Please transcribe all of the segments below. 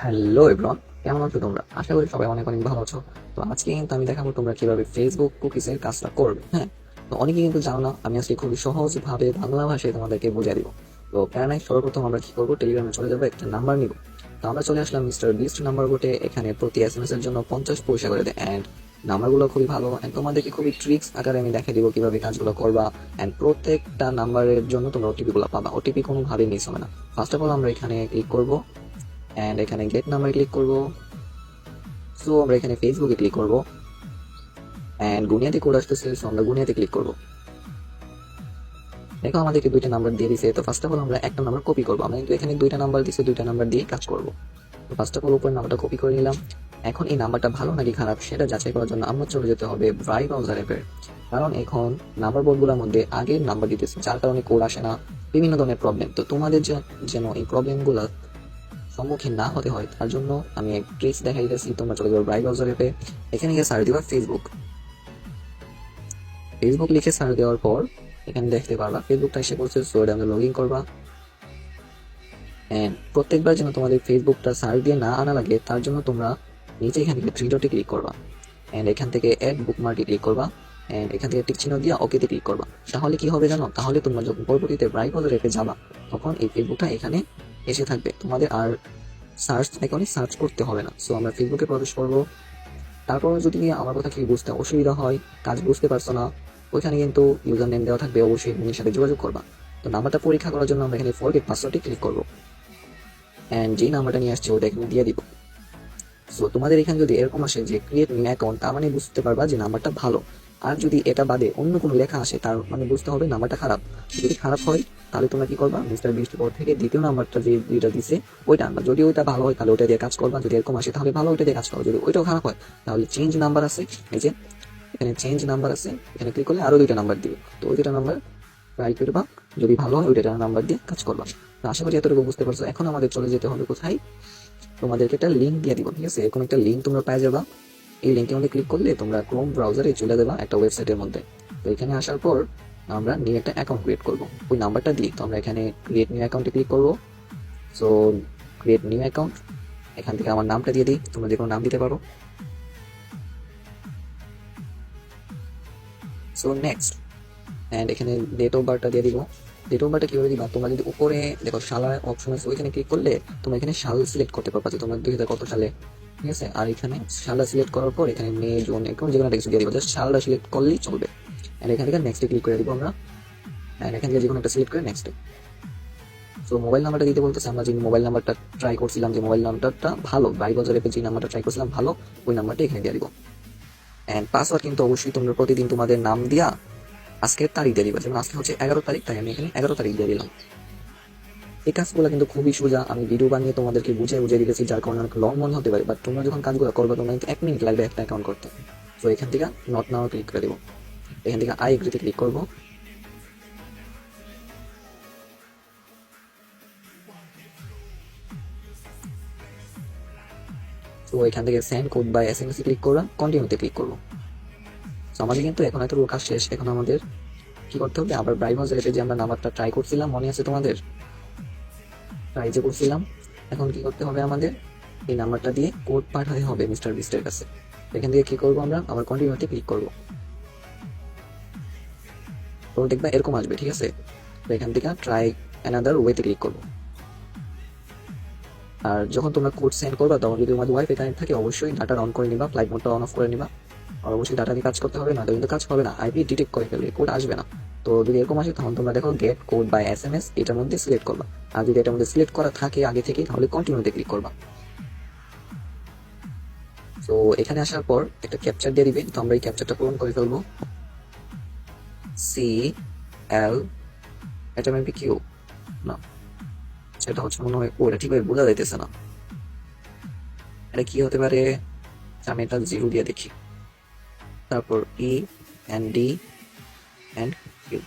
Hello everyone, কেমন আছো তোমরা? আশা করি সবাই অনেক অনেক ভালো আছো। তো আজকে কিন্তু আমি দেখাবো তোমরা কিভাবে ফেসবুক কুকিজের কাজটা করবে। হ্যাঁ, তো অনেকে কিন্তু জানো না, আমি আজকে খুবই সহজ ভাবে বাংলা ভাষায় তোমাদেরকে বুঝিয়ে দিব। তো প্যারানাই সর্বপ্রথম আমরা কি করবো, টেলিগ্রামে চলে যাবো, একটা নাম্বার নিব। তো আমরা চলে আসলাম মিস্টার বিস্ট নাম্বার বোটে। এখানে প্রতি এসএমএস এর জন্য 50 পয়সা করে দেয়। অ্যান্ড নাম্বারগুলো খুবই ভালো, অ্যান্ড তোমাদেরকে খুবই ট্রিক্স আকারে আমি দেখাই দিব কিভাবে কাজগুলো করবা। অ্যান্ড প্রত্যেকটা নাম্বারের জন্য তোমরা ওটিপি গুলো পাবা, ওটিপি কোনোভাবে মিস হবে না। ফার্স্ট অফ অল আমরা এখানে ক্লিক করবো, অ্যান্ড এখানে গেট নাম্বার ক্লিক করবো। সো আমরা এখানে ফেসবুকে ক্লিক করবো, অ্যান্ড গুনিয়াতে কোড আসতেছে, সো আমরা গুনিয়াতে ক্লিক করবো। দেখো আমাদেরকে দুইটা নাম্বার দিয়ে দিছে। তো ফার্স্ট অফ অল আমরা একটা নাম্বার কপি করবো, আমরা কিন্তু এখানে দুইটা নাম্বার দিছে, দুইটা নাম্বার দিয়ে কাজ করবো। তো ফার্স্ট অফ অল উপরে নাম্বারটা কপি করে নিলাম। এখন এই নাম্বারটা ভালো নাকি খারাপ সেটা যাচাই করার জন্য আমরা চলে যেতে হবে ব্রাই ব্রাউজার অ্যাপের। কারণ এখন নাম্বার বোর্ডগুলোর মধ্যে আগের নাম্বার দিতেছে, যার কারণে কোড আসে না, বিভিন্ন ধরনের প্রবলেম। তো তোমাদের যেন এই প্রবলেমগুলো সম্মুখীন না হতে হয় তার জন্য আমি এক ট্রিক্স দেখাই দিতেছি। তোমরা চলে যাবে ব্রাই ব্রাউজার অ্যাপে, এখানে গিয়ে সার্চ দিবা ফেসবুক। ফেসবুক লিখে সার্চ দেওয়ার পর এখানে দেখতে পারবা ফেসবুকটা এসে পড়ছে। সো এটা আমরা লগ ইন করবা, এন্ড প্রত্যেকবার যেন তোমাদের ফেসবুকটা সার্চ দিয়ে না আনা লাগে তার জন্য তোমরা নিচে এখান থেকে থ্রি ডটে ক্লিক করবা, এন্ড এখান থেকে অ্যাড বুকমার্কে ক্লিক করবা, এন্ড এখান থেকে টিক চিহ্ন দিয়ে ওকেতে ক্লিক করবা। তাহলে কি হবে জানো? তাহলে তোমরা যখন পরবর্তীতে ব্রাউজার অ্যাপে যাবা তখন এই ফেসবুকটা এখানে এসে থাকবে, তোমাদের আর সার্চ আইকনে সার্চ করতে হবে না। সো আমরা ফেসবুকে প্রবেশ করবো। তারপর যদি আমার কথা কি বুঝতে অসুবিধা হয়, কাজ বুঝতে পারছো না, ওইখানে কিন্তু ইউজার নেম দেওয়া থাকবে, অবশ্যই উনির সাথে যোগাযোগ করবা। তো নাম্বারটা পরীক্ষা করার জন্য আমরা এখানে ফরগেট পাসওয়ার্ডে ক্লিক করবো, অ্যান্ড যেই নাম্বারটা নিয়ে আসছে ওটা এখানে দিয়ে দিব। সো তোমাদের এখানে যদি এরকম আসে যে ক্রিয়েট নিউ অ্যাকাউন্ট, তার মানে বুঝতে পারবা যে নাম্বারটা ভালো। আর যদি এটা বাদে অন্য কোনো লেখা আসে তার মানে বুঝতে হবে নাম্বারটা খারাপ। যদি খারাপ হয় তাহলে তোমরা কি করবা, মিস্টার বিস্ট পর থেকে দ্বিতীয় নাম্বারটা যে দুইটা দিছে ওইটা আনবা। যদি ওইটা ভালো হয় তাহলে ওইটা দিয়ে কাজ করবা, যদি এরকম আসে তাহলে ভালো ওইটা দিয়ে কাজ করবা। যদি ওইটাও খারাপ হয় তাহলে চেঞ্জ নাম্বার আছে, এই যে এখানে চেঞ্জ নাম্বার আছে, এখানে ক্লিক করলে আরো দুইটা নাম্বার দিবে। তো ওই দুইটা নাম্বার ট্রাই করবা, যদি ভালো হয় ওইটা নাম্বার দিয়ে কাজ করবা। তো আশা করি এতটুকু বুঝতে পারছো। এখন আমাদের চলে যেতে হবে কোথায়, তোমাদেরকে একটা লিঙ্ক দিয়ে দিব, ঠিক আছে? এরকম একটা লিঙ্ক তোমরা পেয়ে যাবা। এই লিঙ্কের মধ্যে ক্লিক করলে তোমরা ক্রোম ব্রাউজারে চলে যাবা একটা ওয়েবসাইটের মধ্যে। তো এখানে আসার পর আমরা নিউ একটা অ্যাকাউন্ট ক্রিয়েট করবো ওই নাম্বারটা দিয়ে। তো আমরা এখানে ক্রিয়েট নিউ অ্যাকাউন্টে ক্লিক করবো। সো ক্রিয়েট নিউ অ্যাকাউন্ট, এখান থেকে আমার নামটা দিয়ে দিই, তোমরা যে কোনো নাম দিতে পারো। সো নেক্সট, অ্যান্ড এখানে ডেট অফ বার্থটা দিয়ে দিব। ডেট অফ বার্থটা কিভাবে দিবা, তোমরা যদি উপরে দেখো সাল অপশন আছে, ওইখানে ক্লিক করলে তোমরা এখানে সাল সিলেক্ট করতে পারবা যে তোমরা 2000 কত সালে, ঠিক আছে? আর এখানে সালটা সিলেক্ট করার পর এখানে মে জুন এখন যে কোনো একটা কিছু দিয়ে দিব, জাস্ট সালটা সিলেক্ট করলেই চলবে। অ্যান্ড এখান থেকে নেক্সটে ক্লিক করে দিব আমরা, অ্যান্ড এখান থেকে যে কোনো একটা সিলেক্ট করে নেক্সটে। সো মোবাইল নাম্বারটা দিতে বলতেছে, আমরা যে মোবাইল নাম্বারটা ট্রাই করছিলাম, যে মোবাইল নাম্বারটা ভালো, বাইবাজার অ্যাপে যে নাম্বারটা ট্রাই করছিলাম ভালো, ওই নাম্বারটা এখানে দিয়ে দিব। অ্যান্ড পাসওয়ার্ড কিন্তু অবশ্যই তোমরা প্রতিদিন তোমাদের নাম দিয়া আজকের তারিখ দিয়ে দিবা, যেমন আজকে হচ্ছে 11 তারিখ, তাই আমি এখানে 11 তারিখ দিয়ে দিলাম। এই কাজগুলো কিন্তু খুবই সোজা, আমি ভিডিও বানিয়ে তোমাদেরকে বুঝিয়ে বুঝিয়ে দিতেছি, যার কারণে অনেক লং মনে হতে পারে, বাট তোমরা যখন কাজগুলো করবে তোমরা কিন্তু 1 মিনিট লাগবে একটা অ্যাকাউন্ট করতে। তো এখান থেকে নট নাও ক্লিক করে দেবো, এখান থেকে আই এগ্রিতে ক্লিক করবো। তো এখান থেকে send code by SMS click করলাম, কন্টিনিউতে ক্লিক করবো। তো আমাদের কিন্তু এখন এত কাজ শেষ। এখন আমাদের কি করতে হবে, আবার ব্রাউজার এসে যে আমরা নাম্বারটা ট্রাই করছিলাম, মনে আছে তোমাদের? ট্রাই যে করছিলাম, এখন কি করতে হবে আমাদের, এই নাম্বারটা দিয়ে কোড পাঠাতে হবে মিস্টার বিস্টের কাছে। এখান থেকে কি করবো, আমরা আবার কন্টিনিউতে ক্লিক করবো। তো দেখবা এরকম আসবে, ঠিক আছে? তো এখান থেকে ট্রাই অ্যানাদার ওয়েতে ক্লিক করবো। আর যখন তোমরা কোড সেন্ড করবা তখন যদি তোমাদের ওয়াইফাই কানেক্ট থাকে অবশ্যই ডাটা অন করে নিবা, ফ্লাইট মোডটা অন অফ করে নিবা। আর অবশ্যই ডাটা দিয়ে কাজ করতে হবে, না তো কিন্তু কাজ হবে না, আইপি ডিটেক্ট করে ফেলবে, কোড আসবে না। তো যদি এরকম আসে তখন তোমরা দেখো গেট কোড বাই এসএমএস, এটার মধ্যে সিলেক্ট করবা। আর যদি এটার মধ্যে সিলেক্ট করা থাকে আগে থেকে তাহলে কন্টিনিউতে ক্লিক করবা। তো এখানে আসার পর একটা ক্যাপচার দিয়ে দিবে, তো আমরা এই ক্যাপচারটা পূরণ করে ফেলবো। সি এল, এটা মেবি কিউ, না সেটা হচ্ছে মনে হয় ও, এটা ঠিকভাবে বোঝা যাইতেছে না, এটা কি হতে পারে? আমি এটা জিরো দিয়ে দেখি। তারপর ই এন্ড ডি এন্ড কিউ।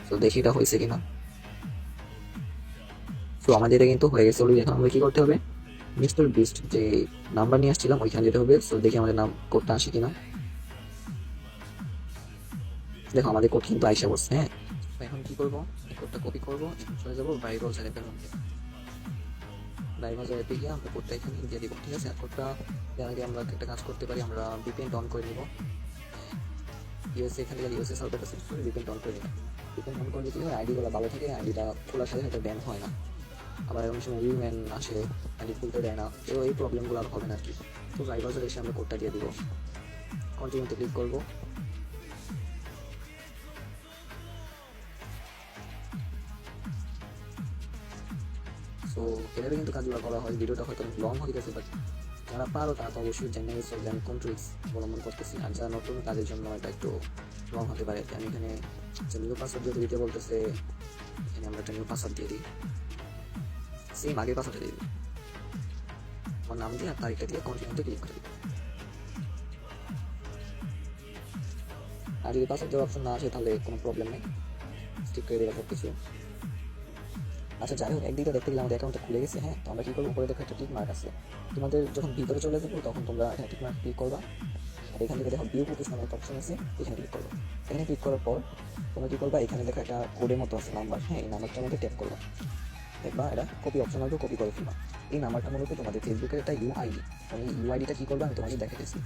তো দেখি এটা হয়েছে কিনা। তো আমাদের এটা কিন্তু হয়ে গেছে অলরেডি। এখন আমরা কি করতে হবে, মিস্টার বিস্ট যে নাম্বার নিয়ে আসছিলাম ওইখানে যেতে হবে। তো দেখি আমাদের নাম কোডটা আসে কিনা। দেখো আমাদের কোড কিন্তু আইসা বসছে। হ্যাঁ, তো এখন কি করবো, কোডটা কপি করবো, চলে যাবো ভাইরাল চ্যানেলের মধ্যে। ব্রাউজার অ্যাপে গিয়ে আমরা কোডটা এখানে দিয়ে দিব, ঠিক আছে। আর কোডটা দেওয়ার আগে আমরা একটা কাজ করতে পারি, আমরা ভিপিএন অন করে নিব। ইউএসএ এখান থেকে ইউএসএ সার্ভারটা সিলেক্ট করে ভিপিএন অন করে নিব। ভিপিএন অন করলে কি হয়, আইডিগুলো ভালো থাকে, আইডিটা খোলার সাথে সাথে ব্যান হয় না। আবার এমন সময় রিউম্যান আসে, আইডি খুলতে দেয় না, তো এই প্রবলেমগুলো আর হবে না আর কি। তো ব্রাউজারে এসে আমরা কোডটা দিয়ে দিব, কন্টিনিউতে ক্লিক করবো। তো এভাবে কিন্তু কাজগুলো করা হয়। ভিডিওটা হয়তো লং হয়ে গেছে, বাট যারা পারো তারা তো অবশ্যই জেনে গেছো যে আমি কোন ট্রিক্স অবলম্বন করতেছি। আর যারা নতুন কাজের জন্য এটা একটু লং হতে পারে। আমি এখানে নিউ পাসওয়ার্ড দিয়ে দিতে বলতেছে, এখানে আমরা একটা নিউ পাসওয়ার্ড দিয়ে দিই, সেম আগের পাসওয়ার্ডটা দিয়ে দিই, আমার নাম দিয়ে আর তারিখটা দিয়ে কন্টিনিউতে ক্লিক করে দিই। আর যদি পাসওয়ার্ড দেওয়ার অপশন না আসে তাহলে কোনো প্রবলেম নেই, স্টিক করে দেওয়া সব কিছু। আচ্ছা যাই হোক, একদিকে দেখতে গেলে আমাদের অ্যাকাউন্টটা খুলে গেছে। হ্যাঁ, তো আমরা কী করবো, উপরে দেখো একটা টিক মার্ক আছে। তোমাদের যখন ভিতরে চলে যাবো তখন তোমরা এখানে টিক মার্ক ক্লিক করবা। আর এখান থেকে দেখো ভিউ কুকিজ নামে একটা অপশন আছে, এখানে ক্লিক করবো। এখানে ক্লিক করার পর তোমরা কী করবা, এখানে দেখো একটা কোডের মতো আছে নাম্বার, হ্যাঁ এই নাম্বারটার মধ্যে ট্যাপ করবা। দেখবা এটা কপি অপশন আসবে, কপি করে ফেলবা। এই নাম্বারটা মূলত তোমাদের ফেসবুকের একটা ইউআইডি। আমি ইউআইডিটা কী করবা আমি তোমাদের দেখে দিচ্ছি।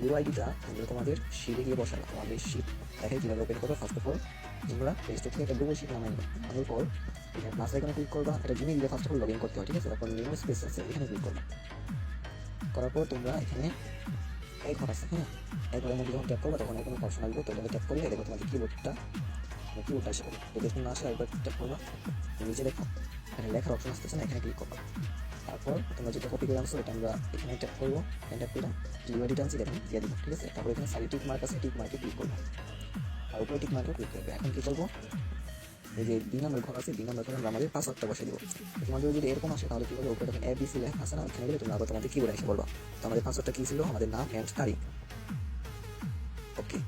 ইউআইডিটা তোমরা তোমাদের শিটে গিয়ে বসাবে, তোমাদের শিট দেখে কীভাবে ওপেন করবে। ফার্স্ট অফ অল তোমরা প্লে স্টোর থেকে একটা গুগল শিট নামাই নেবে, আনার পর এখানে প্লাস আইকনে ক্লিক করবা। এটা জিমেইল দিয়ে first of all log in করতে হয়, ঠিক আছে। তারপর নিউ স্পেস আছে, এখানে ক্লিক করবা। করার পর তোমরা এখানে এক ঘর আছে, হ্যাঁ এক ঘরের মধ্যে যখন ট্যাপ করবা তখন কোনো অপশন আসবে, তো এখানে ট্যাপ করলে দেখো তোমাদের কিবোর্ডটা এসে যাবে। যদি এখন না আসে একবার ট্যাপ করবা, নিচে দেখো এখানে লেখার অপশন আসতেছে না, এখানে ক্লিক করবা। তারপর তোমরা যেটা কপি করে আনছো এটা আমরা এখানে ট্যাপ করবো, ট্যাপ করে ইউআইডিটা আনছি এখানে দিয়ে দিব, ঠিক আছে। তারপর এখানে সাইড টিক মার্ক আছে, টিক মার্কে ক্লিক করবো, আর উপরে টিক মার্কে ক্লিক করবে। এখন কি করবো, এই যে 2 নম্বর ঘর আছে, 2 নম্বর ঘরে আমরা আমাদের পাসওয়ার্ডটা বসে দেবো। তোমাদের যদি এরকম আসে তাহলে কি করবে, উপরে তখন এবিসি লেখা আছে না, ওখানে গেলে তোমরা আবার তোমাদের কিবোর্ডে এসে বলবা তো আমাদের পাসওয়ার্ডটা কী ছিল, আমাদের নাম অ্যান্ড তারিখ। ওকে,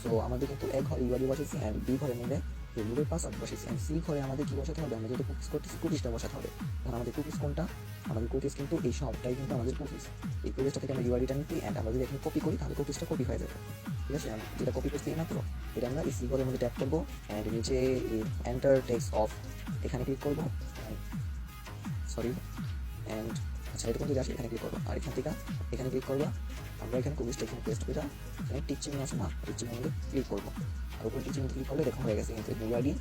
সো আমাদের কিন্তু এক ঘর ইউআইডি বসেছি, অ্যান্ড বি ঘরের মধ্যে ফেসবুকের পাসওয়ার্ড বসেছি, অ্যান্ড সি ঘরে আমাদের কি বসাতে হবে, আমরা যেটা কুকিজ করতেছি কুকিজটা বসাতে হবে। কারণ আমাদের কুকিজ কোনটা, আমাদের কুকিজ কিন্তু এই সবটাই কিন্তু আমাদের কুকিজ। এই কুকিজটা থেকে আমরা ইউআইডিটা নিচ্ছি, অ্যান্ড আমরা যদি এখানে কপি করি তাহলে কুকিজটা কপি হয়ে যাবে, ঠিক আছে। আমি যেটা কপি করছি না তো এটা আমরা এই সি ঘরের মধ্যে ট্যাপ করবো, অ্যান্ড নিচে এন্টার টেক্সট অফ এখানে ক্লিক করবো, সরি অ্যান্ড আচ্ছা এরকম যদি আসে এখানে ক্লিক করবো। আর এখান থেকে এখানে ক্লিক করবো, আমরা এখানে কুকিজটা এখানে পেস্ট করে এখানে টিক চিহ্ন আছে না, টিক চিহ্নের মধ্যে ক্লিক করবো। আর উপরে টিক চিহ্ন ক্লিক করলে দেখো হয়ে গেছে কিন্তু ইউআইডি,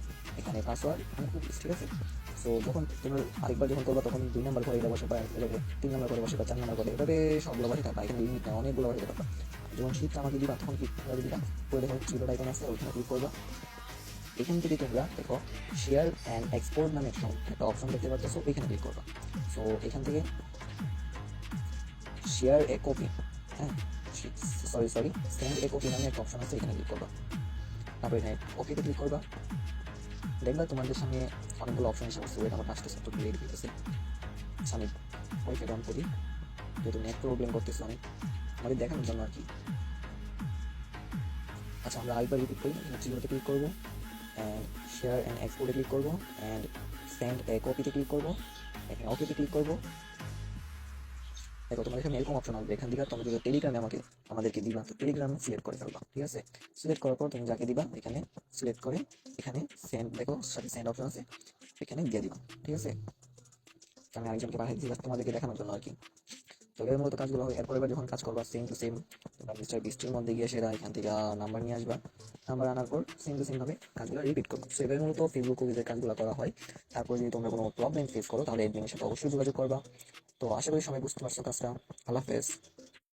এখানে পাসওয়ার্ড, এখানে কুকিজ, ঠিক আছে। সো যখন তুমি আরেকবার যখন করবা তখন 2 নম্বর ঘরে এটা বসে বা 3 নম্বর ঘরে বসে বা 4 নম্বর ঘরে, এভাবে সবগুলো বসে থাকবা। এখানে লিমিট না, অনেকগুলো বসে থাকবা। যখন শীতটা আমাকে দিবা তখন ক্লিক করে দিবা, করে দেখো জিরো আইকন আছে ওইখানে ক্লিক করবা। এখান থেকে তোমরা দেখো শেয়ার অ্যান্ড এক্সপোর্ট নামে একটা অপশন দেখতে পাচ্ছ, এখানে ক্লিক করবা। সো এখান থেকে শেয়ার এ কপি, হ্যাঁ সরি সেন্ড এ কপি নামে একটা অপশন আছে, এখানে ক্লিক করবা। তারপর এখানে ওকেতে ক্লিক করবা। দেখবা তোমাদের সামনে অনেকগুলো অপশন এসে বসছে, ওয়েট আমার কাজটা একটু ডিলেট দিতেছে। আমি ওয়াইফাই অন করি, যেহেতু নেট প্রবলেম করতেছে অনেক আমাদের দেখানোর জন্য আর কি। আচ্ছা আমরা আরেকবার রিপিট করি, জিরোতে ক্লিক করবো, অ্যান্ড শেয়ার অ্যান্ড এক্সপোর্টে ক্লিক করবো, অ্যান্ড সেন্ড এ কপিতে ক্লিক করবো, এখানে ওকেতে ক্লিক করবো। দেখো তোমার এখানে এরকম অপশন আসবে, এখান থেকে তুমি যদি টেলিগ্রামে আমাদেরকে দিবা তো টেলিগ্রাম সিলেক্ট করে ফেলবা, ঠিক আছে। সিলেক্ট করার পর তুমি যাকে দিবা এখানে সিলেক্ট করে এখানে সেন্ড, দেখো সাথে সেন্ড অপশন আছে, এখানে দিয়ে দিবা, ঠিক আছে। আমি আরেকজনকে পাঠিয়ে দিচ্ছি তোমাদেরকে দেখানোর জন্য আর কি। তো এর মতো কাজগুলো হয়। এরপর এবার যখন কাজ করবা সেম টু সেম তোমরা মিস্টার বিস্টের মধ্যে গিয়ে সেরা এখান থেকে নাম্বার নিয়ে আসবা, নাম্বার আনার পর সেম টু সেম ভাবে কাজগুলো রিপিট করবো। সো এবার মূলত ফেসবুক কুকিজের কাজগুলো করা হয়। তারপর যদি তোমরা কোনো প্রবলেম ফেস করো তাহলে অ্যাডমিনের সাথে অবশ্যই যোগাযোগ করবা। তো আশা করি সবাই বুঝতে পারছো কাজটা। আল্লাহ হাফেজ।